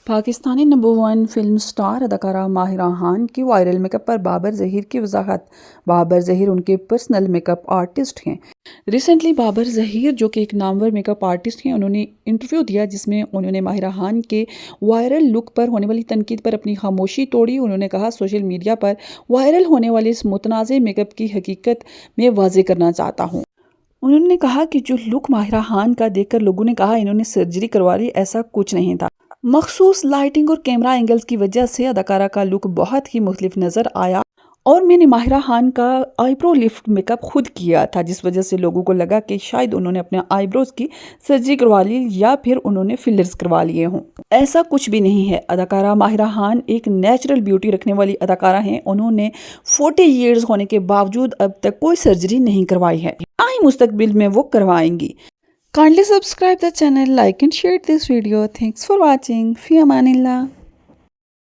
Pakistani number 1 film star اداکارہ ماہرہ خان کی viral make up پر بابر ظہیر کی وضاحت۔ بابر ظہیر ان کے پرسنل میک اپ آرٹسٹ ہیں۔ ریسنٹلی بابر ظہیر جو کہ ایک نامور میک اپ آرٹسٹ ہیں، انہوں نے انٹرویو دیا جس میں انہوں نے ماہرہ خان کے وائرل لک پر ہونے والی تنقید پر اپنی خاموشی توڑی۔ انہوں نے کہا، سوشل میڈیا پر وائرل ہونے والے اس متنازع میک اپ کی حقیقت میں واضح کرنا چاہتا ہوں۔ انہوں نے کہا کہ جو لک ماہرہ خان کا دیکھ کر لوگوں نے کہا انہوں نے سرجری کروا لی، ایسا کچھ نہیں تھا۔ مخصوص لائٹنگ اور کیمرہ اینگلز کی وجہ سے اداکارہ کا لک بہت ہی مختلف نظر آیا اور میں نے ماہرہ خان کا آئی برو لفٹ میک اپ خود کیا تھا، جس وجہ سے لوگوں کو لگا کہ شاید انہوں نے اپنے آئی بروز کی سرجری کروا لی یا پھر انہوں نے فلرز کروا لیے ہوں۔ ایسا کچھ بھی نہیں ہے۔ اداکارہ ماہرہ خان ایک نیچرل بیوٹی رکھنے والی اداکارہ ہیں۔ انہوں نے 40 ایئرز ہونے کے باوجود اب تک کوئی سرجری نہیں کروائی ہے، نہ ہی مستقبل میں وہ کروائیں گی۔ Kindly subscribe the channel, like and share this video. Thanks for watching. Fi aman Allah.